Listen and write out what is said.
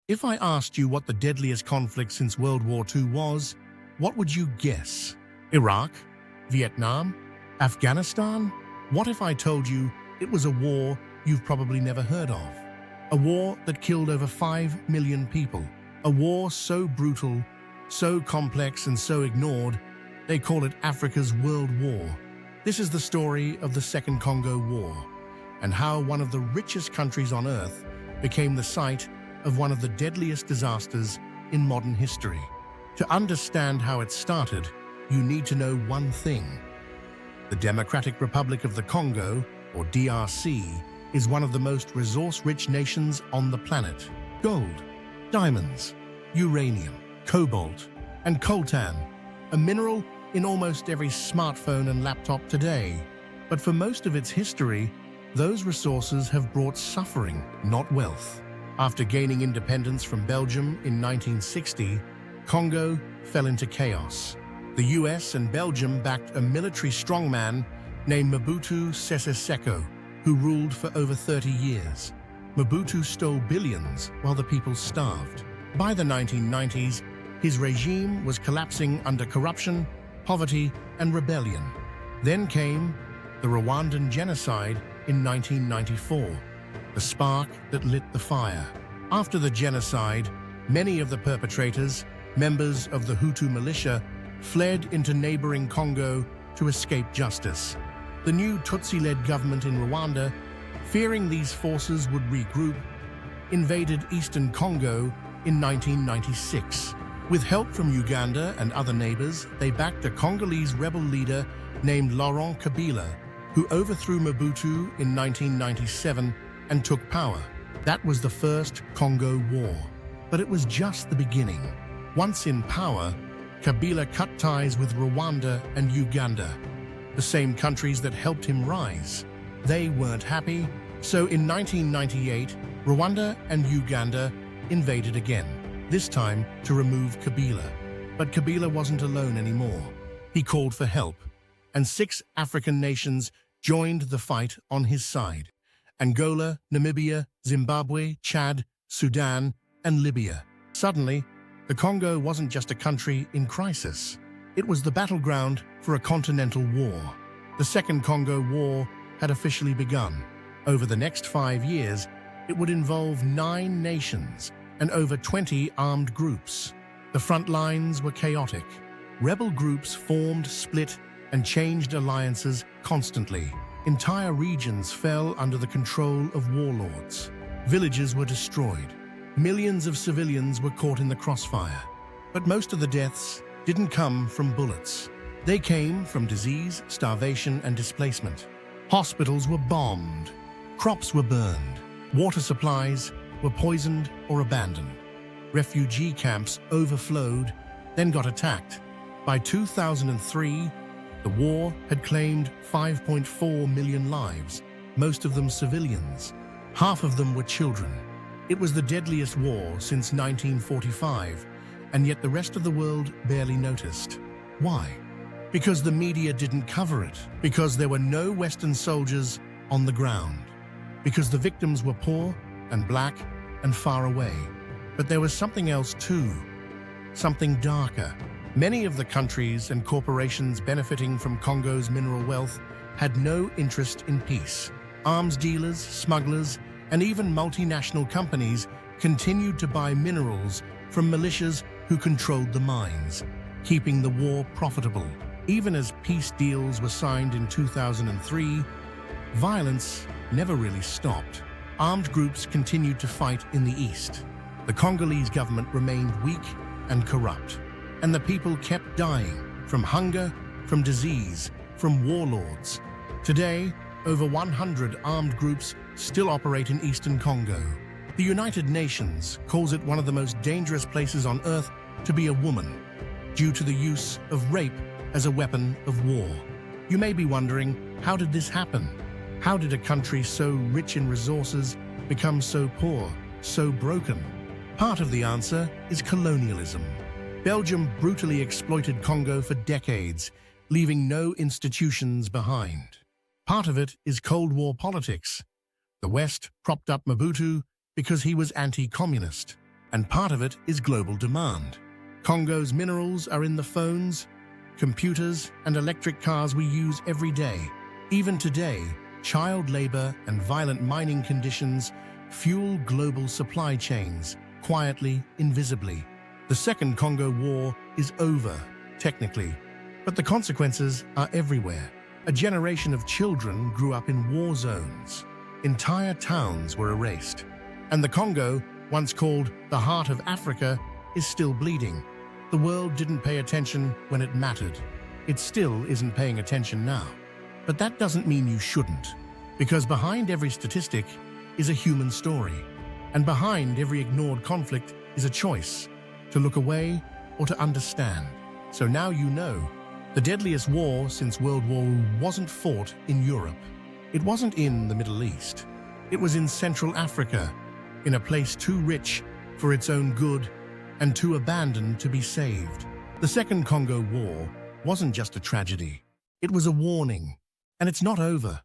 If I asked you what the deadliest conflict since World War II was, what would you guess? Iraq? Vietnam? Afghanistan? What if I told you it was a war you've probably never heard of? A war that killed over 5 million people. A war so brutal, so complex and so ignored, they call it Africa's World War. This is the story of the Second Congo War, and how one of the richest countries on Earth became the site of one of the deadliest disasters in modern history. To understand how it started, you need to know one thing. The Democratic Republic of the Congo, or DRC, is one of the most resource-rich nations on the planet. Gold, diamonds, uranium, cobalt, and coltan, a mineral in almost every smartphone and laptop today. But for most of its history, those resources have brought suffering, not wealth. After gaining independence from Belgium in 1960, Congo fell into chaos. The US and Belgium backed a military strongman named Mobutu Sese Seko, who ruled for over 30 years. Mobutu stole billions while the people starved. By the 1990s, his regime was collapsing under corruption, poverty, and rebellion. Then came the Rwandan Genocide in 1994, the spark that lit the fire. After the genocide, many of the perpetrators, members of the Hutu militia, fled into neighboring Congo to escape justice. The new Tutsi-led government in Rwanda, fearing these forces would regroup, invaded eastern Congo in 1996. With help from Uganda and other neighbors, they backed a Congolese rebel leader named Laurent Kabila, who overthrew Mobutu in 1997 and took power. That was the first Congo War. But it was just the beginning. Once in power, Kabila cut ties with Rwanda and Uganda, the same countries that helped him rise. They weren't happy, so in 1998, Rwanda and Uganda invaded again, this time to remove Kabila. But Kabila wasn't alone anymore. He called for help, and 6 African nations joined the fight on his side: Angola, Namibia, Zimbabwe, Chad, Sudan, and Libya. Suddenly, the Congo wasn't just a country in crisis. It was the battleground for a continental war. The Second Congo War had officially begun. Over the next 5 years, it would involve 9 nations and over 20 armed groups. The front lines were chaotic. Rebel groups formed, split, and changed alliances constantly. Entire regions fell under the control of warlords. Villages were destroyed. Millions of civilians were caught in the crossfire. But most of the deaths didn't come from bullets. They came from disease, starvation, and displacement. Hospitals were bombed. Crops were burned. Water supplies were poisoned or abandoned. Refugee camps overflowed, then got attacked. By 2003, the war had claimed 5.4 million lives, most of them civilians. Half of them were children. It was the deadliest war since 1945, and yet the rest of the world barely noticed. Why? Because the media didn't cover it. Because there were no Western soldiers on the ground. Because the victims were poor and black and far away. But there was something else too. Something darker. Many of the countries and corporations benefiting from Congo's mineral wealth had no interest in peace. Arms dealers, smugglers, and even multinational companies continued to buy minerals from militias who controlled the mines, keeping the war profitable. Even as peace deals were signed in 2003, violence never really stopped. Armed groups continued to fight in the east. The Congolese government remained weak and corrupt, and the people kept dying from hunger, from disease, from warlords. Today, over 100 armed groups still operate in eastern Congo. The United Nations calls it one of the most dangerous places on Earth to be a woman, due to the use of rape as a weapon of war. You may be wondering, how did this happen? How did a country so rich in resources become so poor, so broken? Part of the answer is colonialism. Belgium brutally exploited Congo for decades, leaving no institutions behind. Part of it is Cold War politics. The West propped up Mobutu because he was anti-communist. and part of it is global demand. Congo's minerals are in the phones, computers, and electric cars we use every day. Even today, child labor and violent mining conditions fuel global supply chains, quietly, invisibly. The Second Congo War is over, technically, but the consequences are everywhere. A generation of children grew up in war zones. Entire towns were erased. And the Congo, once called the heart of Africa, is still bleeding. The world didn't pay attention when it mattered. It still isn't paying attention now. But that doesn't mean you shouldn't, because behind every statistic is a human story. And behind every ignored conflict is a choice, to look away or to understand. So now you know, the deadliest war since World War I wasn't fought in Europe. It wasn't in the Middle East. It was in Central Africa, in a place too rich for its own good and too abandoned to be saved. The Second Congo War wasn't just a tragedy. It was a warning. And it's not over.